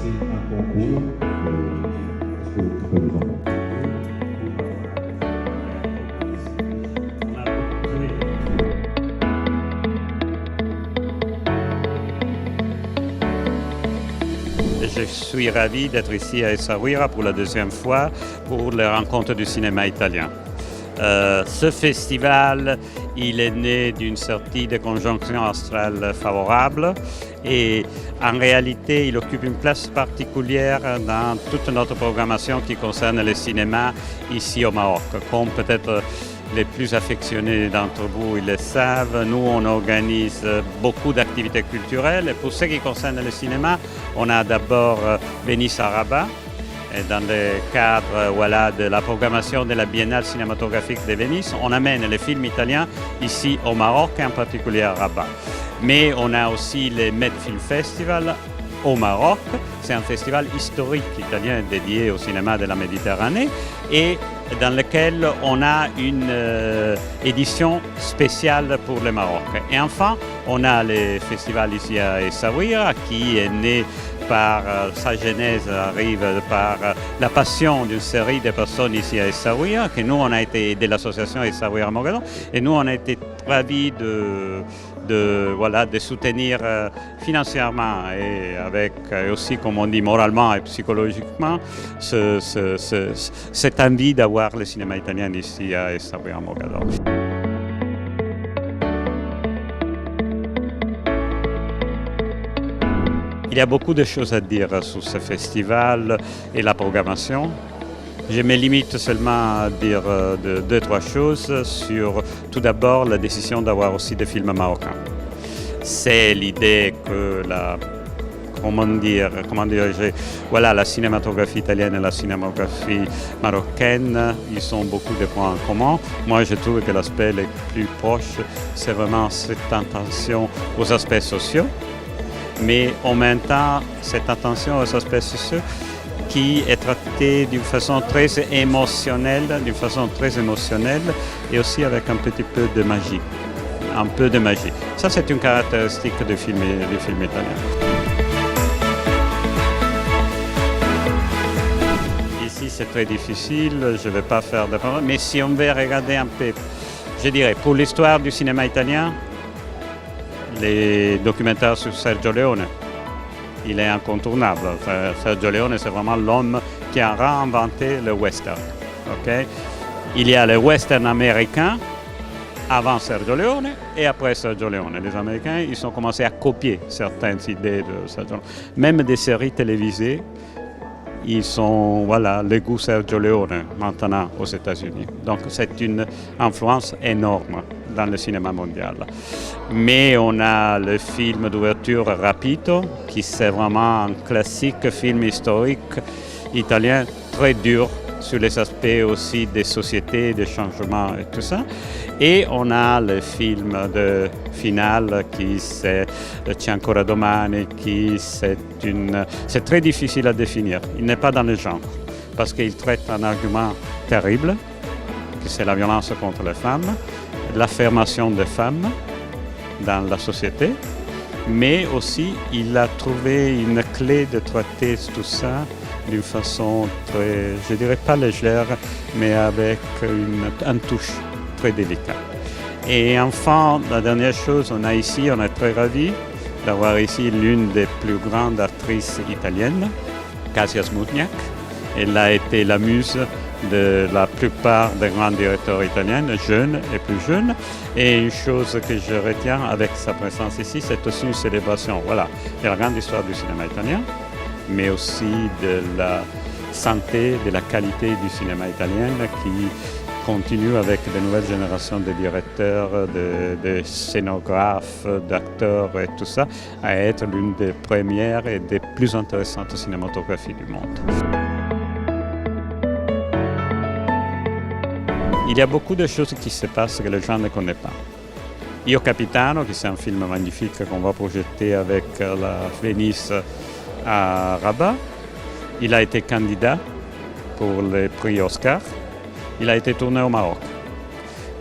c'est un concours. Est-ce que tu peux nous en parler? Je suis ravi d'être ici à Essaouira pour la deuxième fois pour les rencontres du cinéma italien. Ce festival, il est né d'une sortie de conjonction astrale favorable et en réalité, il occupe une place particulière dans toute notre programmation qui concerne le cinéma ici au Maroc. Comme peut-être les plus affectionnés d'entre vous ils le savent, nous on organise beaucoup d'activités culturelles. Et pour ce qui concerne le cinéma, on a d'abord Venice à Rabat. Et dans le cadre de la programmation de la Biennale cinématographique de Venise, on amène les films italiens ici au Maroc, en particulier à Rabat. Mais on a aussi le Med Film Festival au Maroc. C'est un festival historique italien dédié au cinéma de la Méditerranée et dans lequel on a une édition spéciale pour le Maroc. Et enfin, on a le festival ici à Essaouira qui est né par sa genèse, arrive par la passion d'une série de personnes ici à Essaouira, que nous on a été de l'association Essaouira Mogador, et nous on a été ravis de soutenir financièrement et avec aussi, comme on dit, moralement et psychologiquement, cette envie d'avoir le cinéma italien ici à Essaouira Mogador. Il y a beaucoup de choses à dire sur ce festival et la programmation. Je me limite seulement à dire deux, trois choses sur, tout d'abord, la décision d'avoir aussi des films marocains. C'est l'idée que la cinématographie italienne et la cinématographie marocaine, ils ont beaucoup de points en commun. Moi, je trouve que l'aspect le plus proche, c'est vraiment cette attention aux aspects sociaux. Mais en même temps, cette attention aux aspects sociaux qui est traitée d'une façon très émotionnelle, et aussi avec un petit peu de magie. Un peu de magie. Ça, c'est une caractéristique du film italien. Ici, c'est très difficile, je ne vais pas faire de paroles, mais si on veut regarder un peu, je dirais, pour l'histoire du cinéma italien, les documentaires sur Sergio Leone, il est incontournable. Sergio Leone, c'est vraiment l'homme qui a réinventé le western. Okay? Il y a le western américain avant Sergio Leone et après Sergio Leone. Les Américains, ils ont commencé à copier certaines idées de Sergio Leone. Même des séries télévisées, ils sont, le goût Sergio Leone maintenant aux États-Unis. Donc c'est une influence énorme dans le cinéma mondial. Mais on a le film d'ouverture Rapito, qui c'est vraiment un classique film historique italien très dur sur les aspects aussi des sociétés, des changements et tout ça. Et on a le film de finale qui c'est C'è ancora domani, qui c'est très difficile à définir. Il n'est pas dans le genre, parce qu'il traite un argument terrible, que c'est la violence contre les femmes, l'affirmation des femmes dans la société, mais aussi il a trouvé une clé de traiter tout ça d'une façon très, je dirais pas légère, mais avec une touche très délicate. Et enfin, la dernière chose, on est très ravis d'avoir ici l'une des plus grandes actrices italiennes, Kasia Smutniak. Elle a été la muse de la plupart des grands directeurs italiens, jeunes et plus jeunes. Et une chose que je retiens avec sa présence ici, c'est aussi une célébration de la grande histoire du cinéma italien, mais aussi de la santé, de la qualité du cinéma italien qui continue avec de nouvelles générations de directeurs, de scénographes, d'acteurs et tout ça, à être l'une des premières et des plus intéressantes cinématographies du monde. Il y a beaucoup de choses qui se passent que les gens ne connaissent pas. Io Capitano, qui c'est un film magnifique qu'on va projeter avec la Venise à Rabat, il a été candidat pour le prix Oscar. Il a été tourné au Maroc.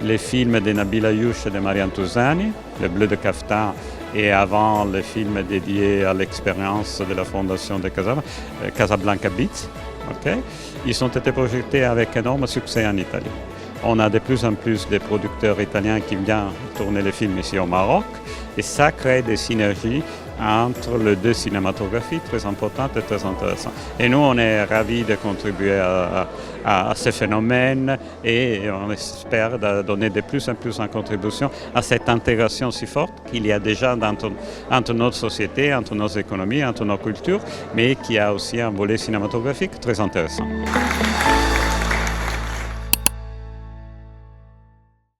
Les films de Nabil Ayouch et de Marianne Touzani, Le Bleu de Kaftan et avant le film dédié à l'expérience de la fondation de Casablanca Beats. Okay. Ils ont été projetés avec énorme succès en Italie. On a de plus en plus de producteurs italiens qui viennent tourner les films ici au Maroc et ça crée des synergies entre les deux cinématographies très importantes et très intéressantes. Et nous, on est ravis de contribuer à ce phénomène et on espère donner de plus en plus en contribution à cette intégration si forte qu'il y a déjà entre notre société, entre nos économies, entre nos cultures, mais qui a aussi un volet cinématographique très intéressant.